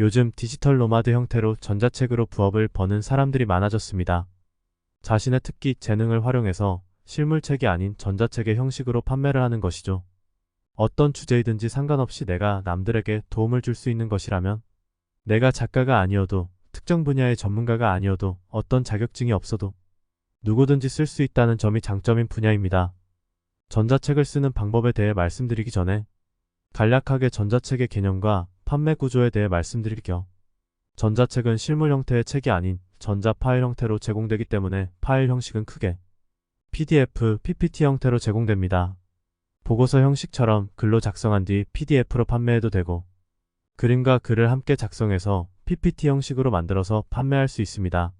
요즘 디지털 노마드 형태로 전자책으로 부업을 버는 사람들이 많아졌습니다. 자신의 특기, 재능을 활용해서 실물책이 아닌 전자책의 형식으로 판매를 하는 것이죠. 어떤 주제이든지 상관없이 내가 남들에게 도움을 줄 수 있는 것이라면, 내가 작가가 아니어도, 특정 분야의 전문가가 아니어도, 어떤 자격증이 없어도 누구든지 쓸 수 있다는 점이 장점인 분야입니다. 전자책을 쓰는 방법에 대해 말씀드리기 전에 간략하게 전자책의 개념과 판매 구조에 대해 말씀드릴 겸, 전자책은 실물 형태의 책이 아닌 전자 파일 형태로 제공되기 때문에 파일 형식은 크게 PDF, PPT 형태로 제공됩니다. 보고서 형식처럼 글로 작성한 뒤 PDF로 판매해도 되고, 그림과 글을 함께 작성해서 PPT 형식으로 만들어서 판매할 수 있습니다.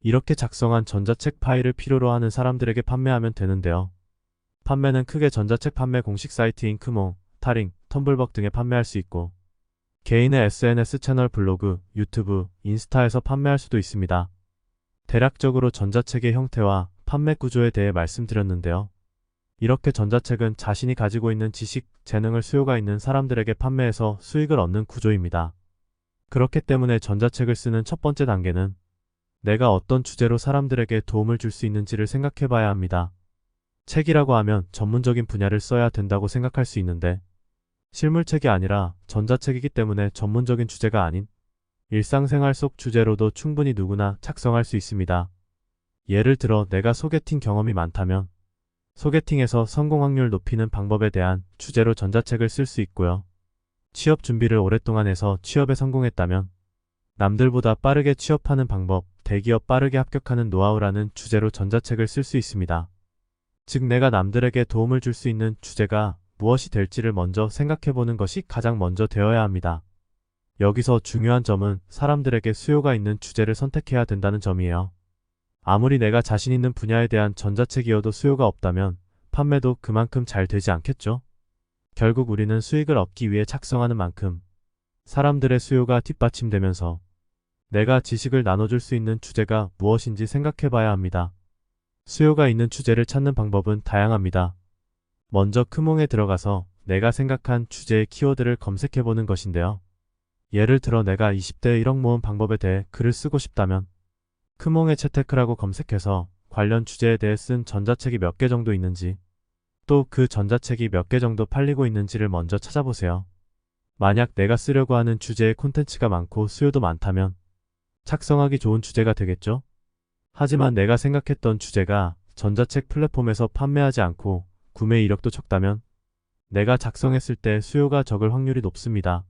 이렇게 작성한 전자책 파일을 필요로 하는 사람들에게 판매하면 되는데요. 판매는 크게 전자책 판매 공식 사이트 잉크몽, 타링, 텀블벅 등에 판매할 수 있고, 개인의 SNS 채널 블로그, 유튜브, 인스타에서 판매할 수도 있습니다. 대략적으로 전자책의 형태와 판매 구조에 대해 말씀드렸는데요. 이렇게 전자책은 자신이 가지고 있는 지식, 재능을 수요가 있는 사람들에게 판매해서 수익을 얻는 구조입니다. 그렇기 때문에 전자책을 쓰는 첫 번째 단계는 내가 어떤 주제로 사람들에게 도움을 줄 수 있는지를 생각해 봐야 합니다. 책이라고 하면 전문적인 분야를 써야 된다고 생각할 수 있는데, 실물책이 아니라 전자책이기 때문에 전문적인 주제가 아닌 일상생활 속 주제로도 충분히 누구나 작성할 수 있습니다. 예를 들어 내가 소개팅 경험이 많다면 소개팅에서 성공 확률 높이는 방법에 대한 주제로 전자책을 쓸 수 있고요. 취업 준비를 오랫동안 해서 취업에 성공했다면 남들보다 빠르게 취업하는 방법, 대기업 빠르게 합격하는 노하우라는 주제로 전자책을 쓸 수 있습니다. 즉 내가 남들에게 도움을 줄 수 있는 주제가 무엇이 될지를 먼저 생각해보는 것이 가장 먼저 되어야 합니다. 여기서 중요한 점은 사람들에게 수요가 있는 주제를 선택해야 된다는 점이에요. 아무리 내가 자신 있는 분야에 대한 전자책이어도 수요가 없다면 판매도 그만큼 잘 되지 않겠죠? 결국 우리는 수익을 얻기 위해 작성하는 만큼 사람들의 수요가 뒷받침되면서 내가 지식을 나눠줄 수 있는 주제가 무엇인지 생각해봐야 합니다. 수요가 있는 주제를 찾는 방법은 다양합니다. 먼저 크몽에 들어가서 내가 생각한 주제의 키워드를 검색해보는 것인데요. 예를 들어 내가 20대 1억 모은 방법에 대해 글을 쓰고 싶다면 크몽에 채테크라고 검색해서 관련 주제에 대해 쓴 전자책이 몇 개 정도 있는지, 또 그 전자책이 몇 개 정도 팔리고 있는지를 먼저 찾아보세요. 만약 내가 쓰려고 하는 주제의 콘텐츠가 많고 수요도 많다면 작성하기 좋은 주제가 되겠죠? 하지만 내가 생각했던 주제가 전자책 플랫폼에서 판매하지 않고 구매 이력도 적다면 내가 작성했을 때 수요가 적을 확률이 높습니다.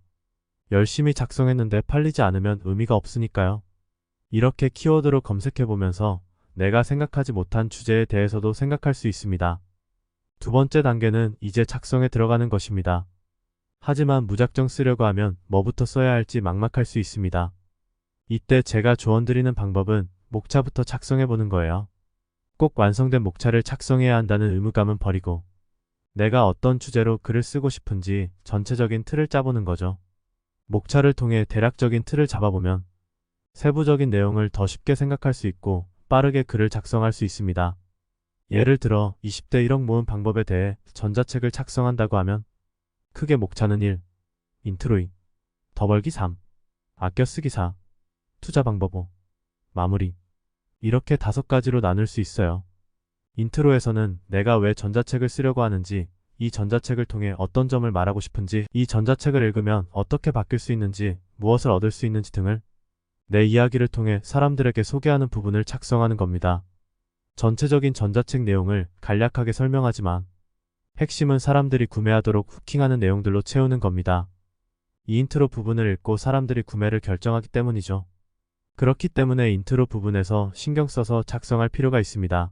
열심히 작성했는데 팔리지 않으면 의미가 없으니까요. 이렇게 키워드로 검색해보면서 내가 생각하지 못한 주제에 대해서도 생각할 수 있습니다. 두 번째 단계는 이제 작성에 들어가는 것입니다. 하지만 무작정 쓰려고 하면 뭐부터 써야 할지 막막할 수 있습니다. 이때 제가 조언드리는 방법은 목차부터 작성해보는 거예요. 꼭 완성된 목차를 작성해야 한다는 의무감은 버리고 내가 어떤 주제로 글을 쓰고 싶은지 전체적인 틀을 짜보는 거죠. 목차를 통해 대략적인 틀을 잡아보면 세부적인 내용을 더 쉽게 생각할 수 있고 빠르게 글을 작성할 수 있습니다. 예를 들어 20대 1억 모은 방법에 대해 전자책을 작성한다고 하면 크게 목차는 1, 인트로 2, 더 벌기 3, 아껴 쓰기 4, 투자 방법 5, 마무리, 이렇게 5가지로 나눌 수 있어요. 인트로에서는 내가 왜 전자책을 쓰려고 하는지, 이 전자책을 통해 어떤 점을 말하고 싶은지, 이 전자책을 읽으면 어떻게 바뀔 수 있는지, 무엇을 얻을 수 있는지 등을 내 이야기를 통해 사람들에게 소개하는 부분을 작성하는 겁니다. 전체적인 전자책 내용을 간략하게 설명하지만 핵심은 사람들이 구매하도록 후킹하는 내용들로 채우는 겁니다. 이 인트로 부분을 읽고 사람들이 구매를 결정하기 때문이죠. 그렇기 때문에 인트로 부분에서 신경 써서 작성할 필요가 있습니다.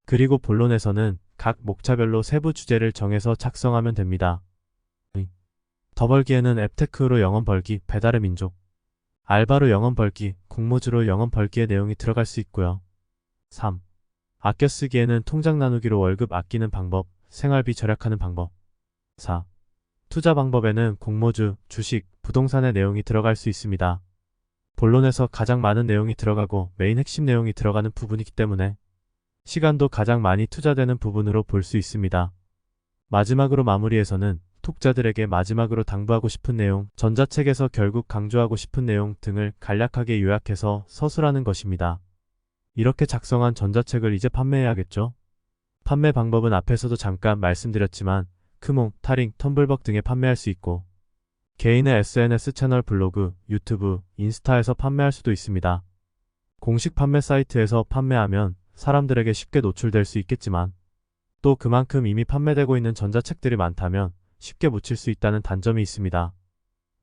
그리고 본론에서는 각 목차별로 세부 주제를 정해서 작성하면 됩니다. 더 벌기에는 앱테크로 영원 벌기, 배달의 민족, 알바로 영원 벌기, 공모주로 영원 벌기의 내용이 들어갈 수 있고요. 3. 아껴 쓰기에는 통장 나누기로 월급 아끼는 방법, 생활비 절약하는 방법. 4. 투자 방법에는 공모주, 주식, 부동산의 내용이 들어갈 수 있습니다. 본론에서 가장 많은 내용이 들어가고 메인 핵심 내용이 들어가는 부분이기 때문에 시간도 가장 많이 투자되는 부분으로 볼 수 있습니다. 마지막으로 마무리에서는 독자들에게 마지막으로 당부하고 싶은 내용, 전자책에서 결국 강조하고 싶은 내용 등을 간략하게 요약해서 서술하는 것입니다. 이렇게 작성한 전자책을 이제 판매해야겠죠? 판매 방법은 앞에서도 잠깐 말씀드렸지만 크몽, 타링, 텀블벅 등에 판매할 수 있고 개인의 SNS 채널, 블로그, 유튜브, 인스타에서 판매할 수도 있습니다. 공식 판매 사이트에서 판매하면 사람들에게 쉽게 노출될 수 있겠지만 또 그만큼 이미 판매되고 있는 전자책들이 많다면 쉽게 묻힐 수 있다는 단점이 있습니다.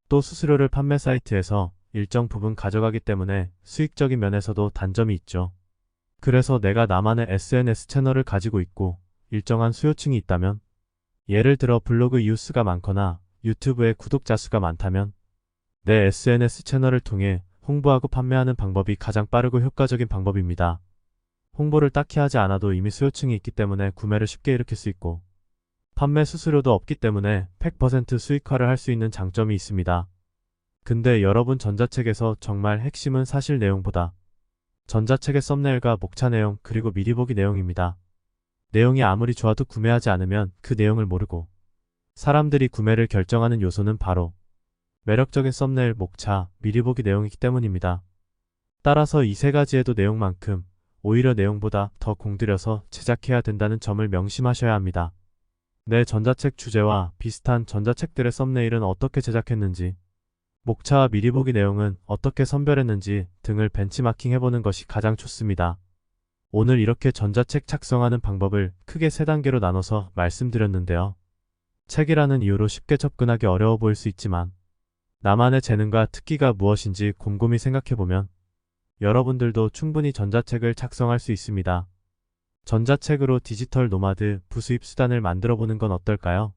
또 수수료를 판매 사이트에서 일정 부분 가져가기 때문에 수익적인 면에서도 단점이 있죠. 그래서 내가 나만의 SNS 채널을 가지고 있고 일정한 수요층이 있다면, 예를 들어 블로그 이웃수가 많거나 유튜브에 구독자 수가 많다면 내 SNS 채널을 통해 홍보하고 판매하는 방법이 가장 빠르고 효과적인 방법입니다. 홍보를 딱히 하지 않아도 이미 수요층이 있기 때문에 구매를 쉽게 일으킬 수 있고 판매 수수료도 없기 때문에 100% 수익화를 할 수 있는 장점이 있습니다. 근데 여러분, 전자책에서 정말 핵심은 사실 내용보다 전자책의 썸네일과 목차 내용 그리고 미리 보기 내용입니다. 내용이 아무리 좋아도 구매하지 않으면 그 내용을 모르고 사람들이 구매를 결정하는 요소는 바로 매력적인 썸네일, 목차, 미리 보기 내용이기 때문입니다. 따라서 이 세 가지에도 내용만큼 오히려 내용보다 더 공들여서 제작해야 된다는 점을 명심하셔야 합니다. 내 전자책 주제와 비슷한 전자책들의 썸네일은 어떻게 제작했는지, 목차와 미리 보기 내용은 어떻게 선별했는지 등을 벤치마킹 해보는 것이 가장 좋습니다. 오늘 이렇게 전자책 작성하는 방법을 크게 3단계로 나눠서 말씀드렸는데요. 책이라는 이유로 쉽게 접근하기 어려워 보일 수 있지만 나만의 재능과 특기가 무엇인지 곰곰이 생각해보면 여러분들도 충분히 전자책을 작성할 수 있습니다. 전자책으로 디지털 노마드, 부수입 수단을 만들어 보는 건 어떨까요?